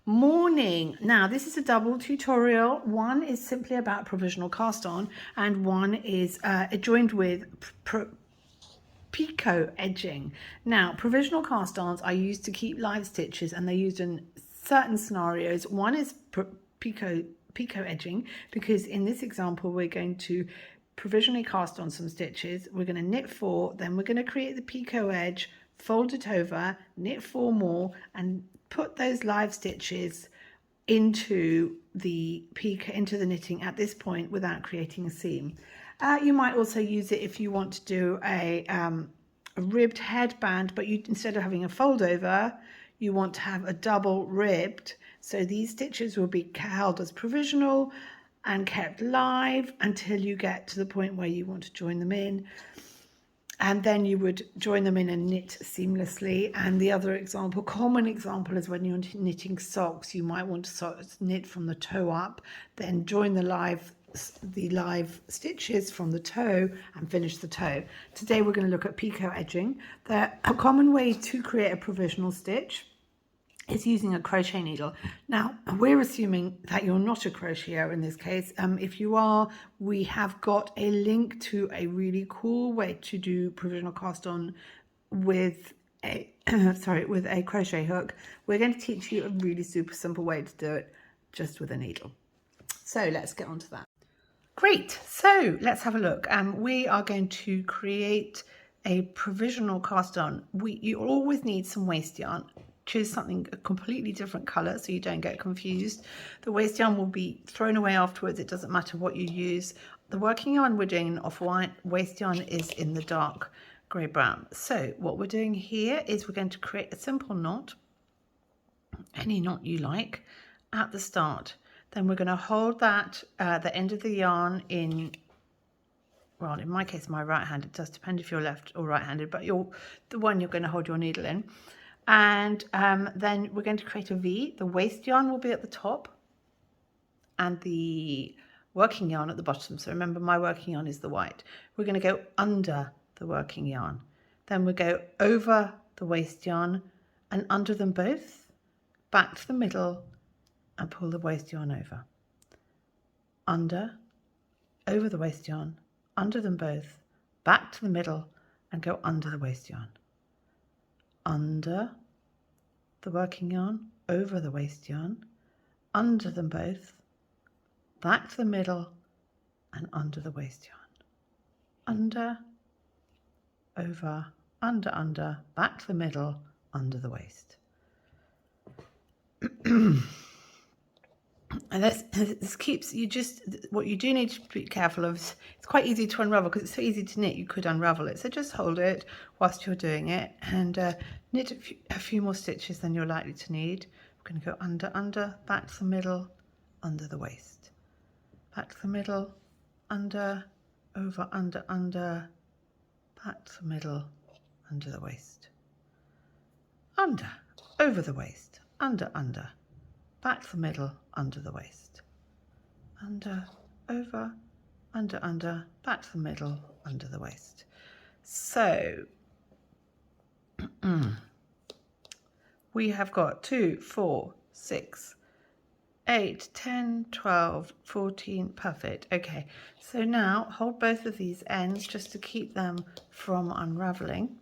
Morning. Now, this is a double tutorial. One is simply about provisional cast on, and one is joined with Picot edging. Now, provisional cast ons are used to keep live stitches, and they're used in certain scenarios. One is Picot edging, because in this example, we're going to provisionally cast on some stitches. We're going to knit 4, then we're going to create the Picot edge, fold it over, knit 4 more, and put those live stitches into the knitting at this point without creating a seam. You might also use it if you want to do a ribbed headband, but instead of having a fold over, you want to have a double ribbed. So these stitches will be held as provisional and kept live until you get to the point where you want to join them in. And then you would join them in and knit seamlessly. And the other example, common example, is when you're knitting socks. You might want to knit from the toe up, then join the live stitches from the toe and finish the toe. Today we're going to look at Picot edging. A common way to create a provisional stitch is using a crochet needle. Now, we're assuming that you're not a crocheter in this case. If you are, we have got a link to a really cool way to do provisional cast on with a with a crochet hook. We're going to teach you a really super simple way to do it just with a needle. So let's get on to that. Great, so let's have a look. We are going to create a provisional cast on. You always need some waste yarn. Choose something a completely different colour so you don't get confused. The waste yarn will be thrown away afterwards. It doesn't matter what you use. The working yarn we're doing in off-white, waste yarn is in the dark grey brown. So what we're doing here is we're going to create a simple knot, any knot you like, at the start. Then we're going to hold that the end of the yarn in, well, in my case, my right hand. It does depend if you're left or right-handed, but the one you're going to hold your needle in. And then we're going to create a V. The waste yarn will be at the top and the working yarn at the bottom. So remember, my working yarn is the white. We're going to go under the working yarn. Then we go over the waste yarn and under them both, back to the middle and pull the waste yarn over. Under, over the waste yarn, under them both, back to the middle and go under the waste yarn. Under the working yarn, over the waste yarn, under them both, back to the middle and under the waste yarn. Under, over, under, back to the middle, under the waist. And this keeps you what you do need to be careful of is it's quite easy to unravel because it's so easy to knit. You could unravel it, so just hold it whilst you're doing it and knit a few more stitches than you're likely to need. We're going to go under, back to the middle, under the waist, back to the middle, under, over, under, back to the middle, under the waist, under, over the waist, under, back to the middle, under the waist, under, over, under, back to the middle, under the waist. So we have got 2, 4, 6, 8, 10, 12, 14, perfect. Okay, so now hold both of these ends just to keep them from unraveling.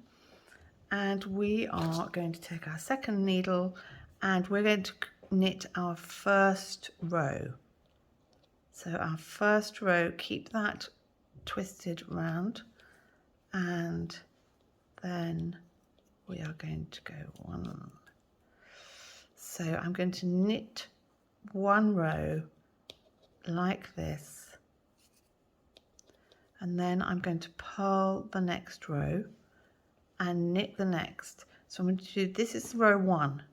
And we are going to take our second needle and we're going to knit our first row. So our first row, keep that twisted round, and then we are going to go one. So I'm going to knit one row like this, and then I'm going to purl the next row and knit the next. So I'm going to do, this is row 1.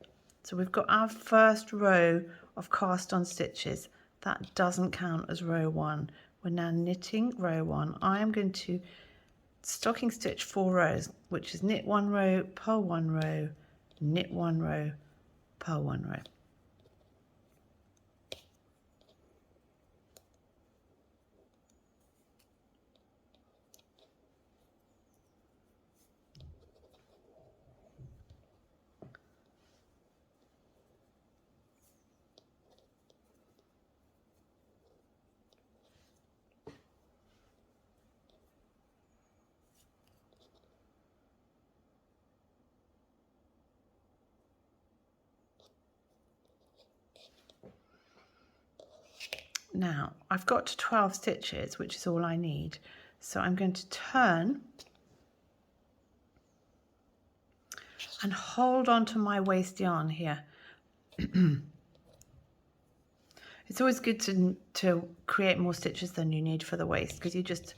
So we've got our first row of cast on stitches. That doesn't count as row 1. We're now knitting row 1. I am going to stocking stitch 4 rows, which is knit 1 row, purl 1 row, knit 1 row, purl 1 row. Now I've got to 12 stitches, which is all I need. So I'm going to turn and hold on to my waste yarn here. It's always good to create more stitches than you need for the waist, because you just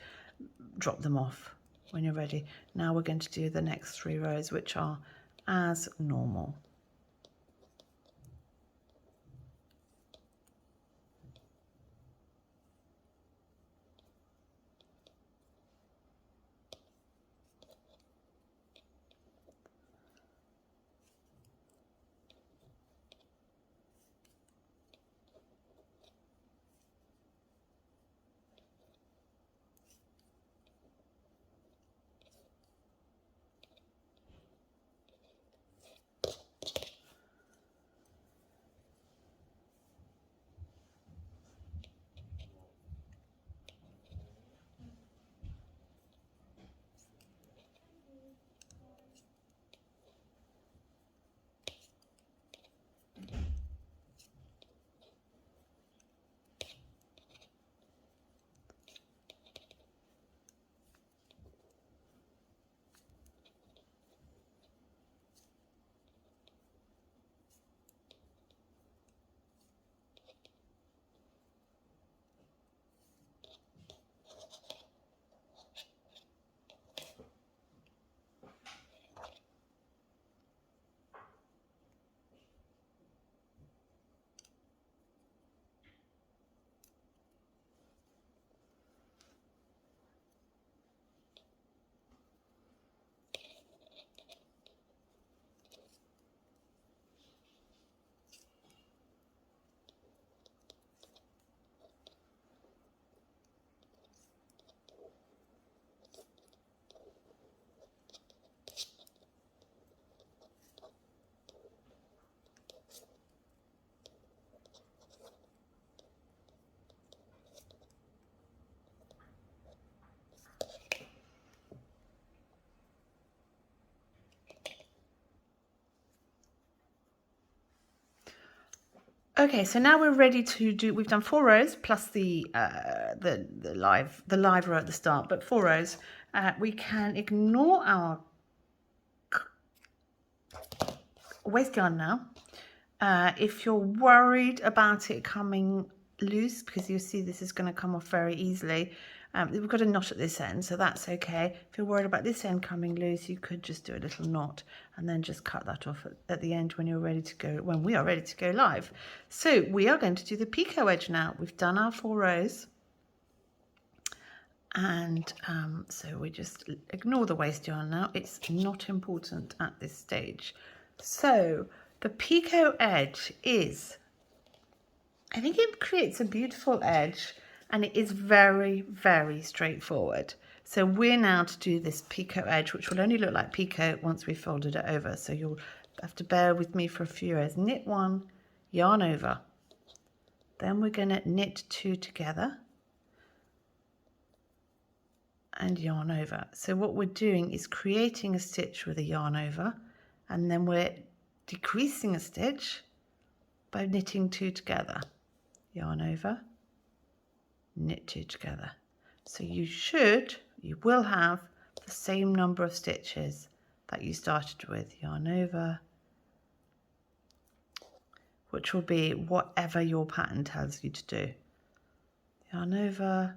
drop them off when you're ready. Now we're going to do the next 3 rows, which are as normal. Okay, so now we're ready to do. We've done 4 rows plus the live row at the start, but 4 rows. We can ignore our waist yarn now. If you're worried about it coming loose, because you see this is going to come off very easily, we've got a knot at this end, so that's okay. If you're worried about this end coming loose, you could just do a little knot and then just cut that off at the end when you're ready to go, when we are ready to go live. So we are going to do the picot edge now. We've done our 4 rows, and so we just ignore the waist yarn now. It's not important at this stage. So the picot edge is, I think it creates a beautiful edge, and it is very, very straightforward. So we're now to do this picot edge, which will only look like picot once we've folded it over. So you'll have to bear with me for a few rows. Knit 1, yarn over. Then we're going to knit 2 together and yarn over. So what we're doing is creating a stitch with a yarn over, and then we're decreasing a stitch by knitting 2 together. Yarn over, knit 2 together. So you will have the same number of stitches that you started with. Yarn over, which will be whatever your pattern tells you to do. Yarn over,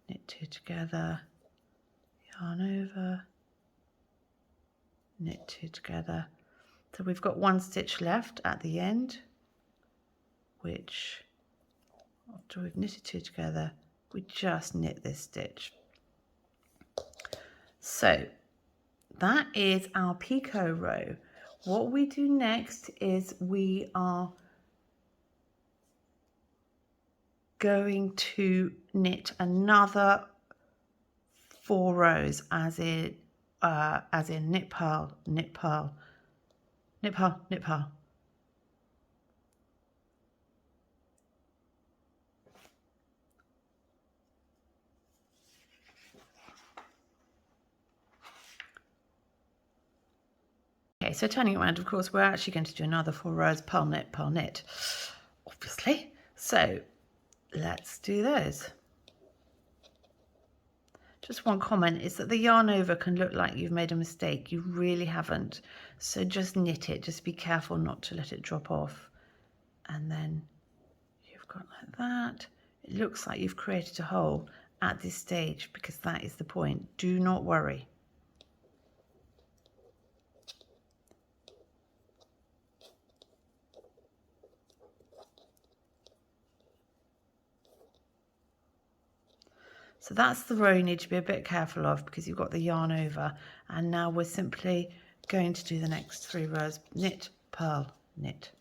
knit 2 together, yarn over, knit 2 together. So we've got 1 stitch left at the end, which after we've knitted 2 together, we just knit this stitch. So that is our picot row. What we do next is we are going to knit another 4 rows, as in knit purl, knit purl, knit purl, knit purl. Okay, so turning around, of course, we're actually going to do another 4 rows, purl, knit, obviously. So let's do those. Just one comment is that the yarn over can look like you've made a mistake. You really haven't. So just knit it. Just be careful not to let it drop off. And then you've got like that. It looks like you've created a hole at this stage because that is the point. Do not worry. So that's the row you need to be a bit careful of because you've got the yarn over. And now we're simply going to do the next 3 rows. Knit, purl, knit.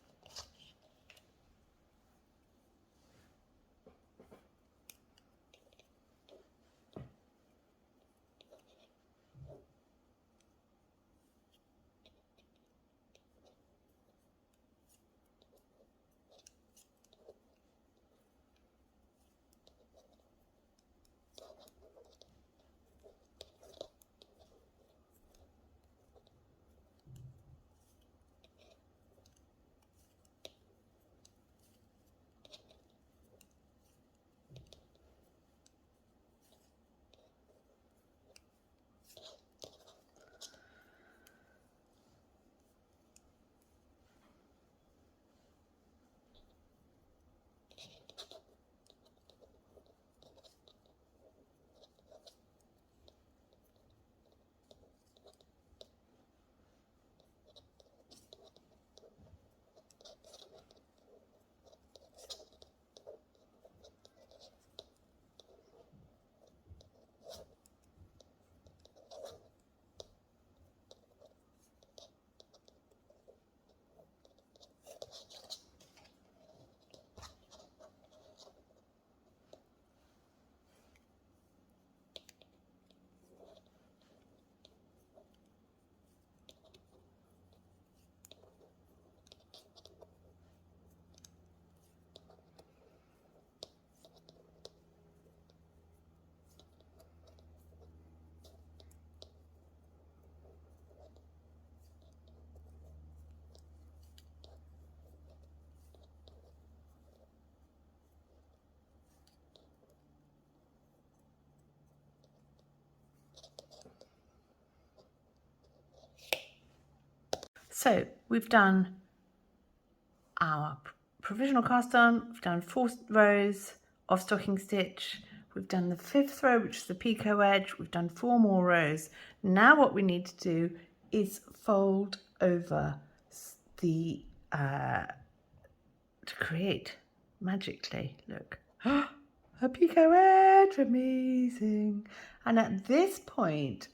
So we've done our provisional cast on, we've done 4 rows of stocking stitch, we've done the 5th row, which is the picot edge, we've done 4 more rows. Now what we need to do is fold over the to create magically, look, a picot edge, amazing. And at this point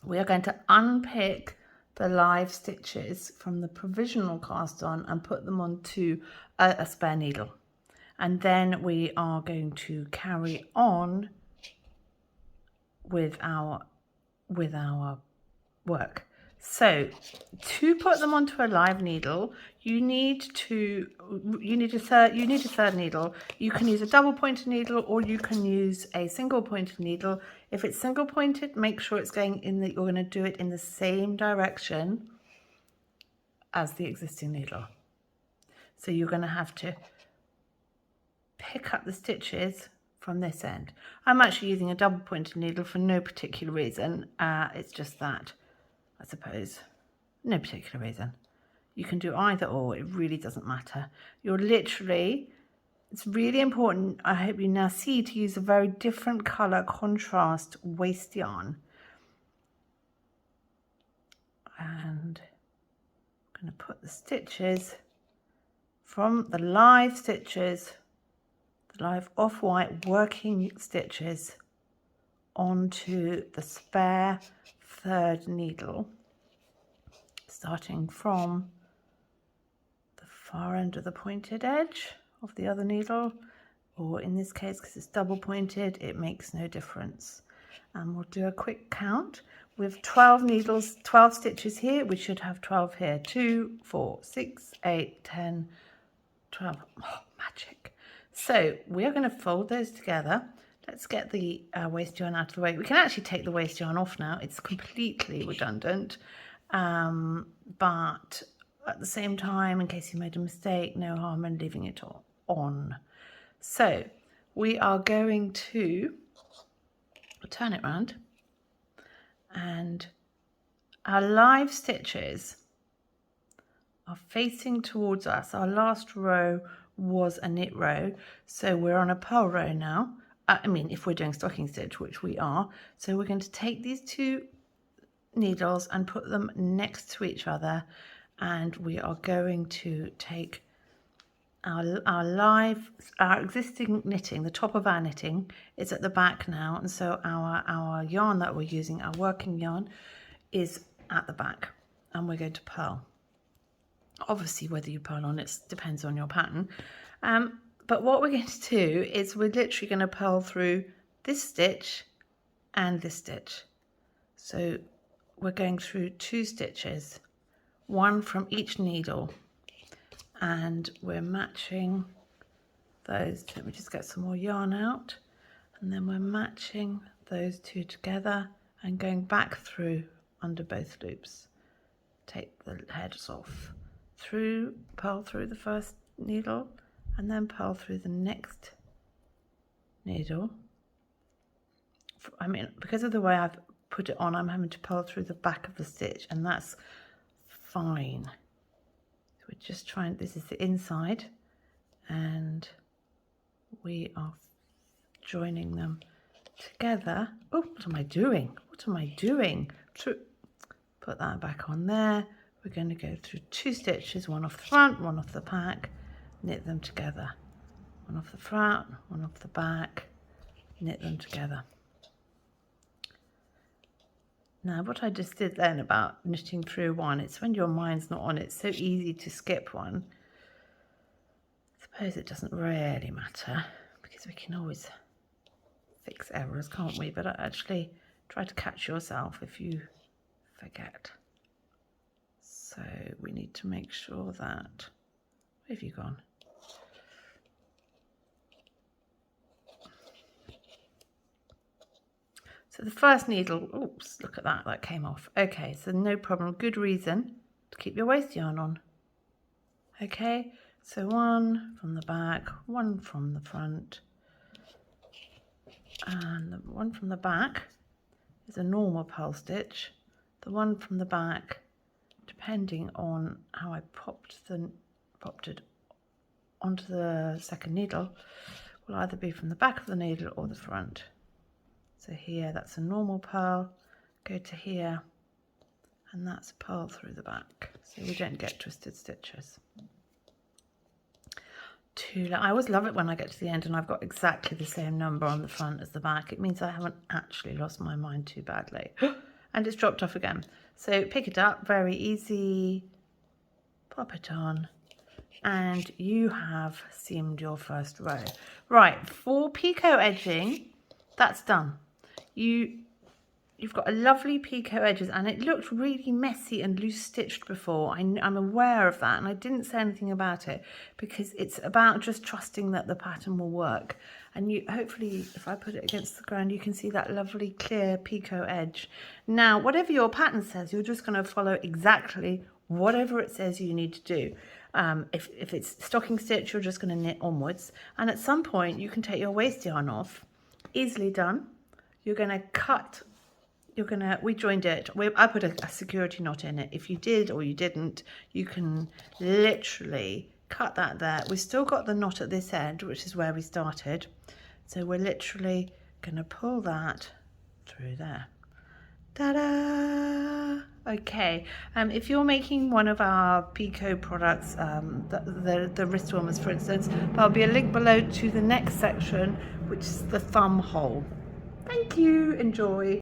we are going to unpick the live stitches from the provisional cast on and put them onto a spare needle, and then we are going to carry on with our work. So to put them onto a live needle, you need a third needle. You can use a double pointed needle or you can use a single pointed needle. If it's single pointed, make sure it's going in that you're going to do it in the same direction as the existing needle. So you're going to have to pick up the stitches from this end. I'm actually using a double pointed needle for no particular reason. It's just that, I suppose, no particular reason. You can do either or, it really doesn't matter. You're literally, it's really important, I hope you now see, to use a very different colour contrast waste yarn. And I'm going to put the stitches from the live stitches, the live off-white working stitches, onto the spare third needle, starting from the far end of the pointed edge of the other needle, or in this case, because it's double pointed, it makes no difference. And we'll do a quick count. With 12 needles, 12 stitches here, we should have 12 here. 2, 4, 6, 8, 10, 12. Oh, magic. So we are going to fold those together. Let's get the waste yarn out of the way. We can actually take the waste yarn off now. It's completely redundant. But at the same time, in case you made a mistake, no harm in leaving it on. So we are going to turn it round, and our live stitches are facing towards us. Our last row was a knit row, so we're on a purl row now. I mean, if we're doing stocking stitch, which we are. So we're going to take these two needles and put them next to each other, and we are going to take our existing knitting. The top of our knitting is at the back now, and so our yarn that we're using, our working yarn, is at the back, and we're going to purl. Obviously, whether you purl on it depends on your pattern, but what we're going to do is we're literally going to purl through this stitch and this stitch. So we're going through 2 stitches, one from each needle, and we're matching those. Let me just get some more yarn out, and then we're matching those 2 together and going back through under both loops. Take the heads off, through, purl through the first needle, and then purl through the next needle. I mean, because of the way I've put it on, I'm having to purl through the back of the stitch, and that's fine. So we're just trying, this is the inside, and we are joining them together. Oh, what am I doing? What am I doing? Put that back on there. We're going to go through 2 stitches, one off the front, one off the back, knit them together. One off the front, one off the back, knit them together. Now, what I just did then about knitting through one, it's when your mind's not on it, it's so easy to skip one. I suppose it doesn't really matter, because we can always fix errors, can't we? But actually try to catch yourself if you forget. So we need to make sure that, where have you gone? So the first needle, oops, look at that, that came off. Okay, so no problem, good reason to keep your waste yarn on. Okay, so one from the back, one from the front, and the one from the back is a normal purl stitch. The one from the back, depending on how I popped it onto the second needle, will either be from the back of the needle or the front. So here, that's a normal purl, go to here, and that's a purl through the back, so we don't get twisted stitches. I always love it when I get to the end and I've got exactly the same number on the front as the back. It means I haven't actually lost my mind too badly. And it's dropped off again. So pick it up, very easy, pop it on, and you have seamed your first row. Right, for picot edging, that's done. You've got a lovely picot edges, and it looked really messy and loose stitched before. I'm aware of that, and I didn't say anything about it because it's about just trusting that the pattern will work. And you hopefully, if I put it against the ground, you can see that lovely clear picot edge. Now, whatever your pattern says, you're just going to follow exactly whatever it says you need to do. If it's stocking stitch, you're just going to knit onwards, and at some point you can take your waste yarn off. Easily done. You're going to cut. We joined it. I put a security knot in it. If you did or you didn't, you can literally cut that there. We've still got the knot at this end, which is where we started. So we're literally going to pull that through there. Ta-da! Okay, if you're making one of our Picot products, the wrist warmers, for instance, there'll be a link below to the next section, which is the thumb hole. Thank you. Enjoy.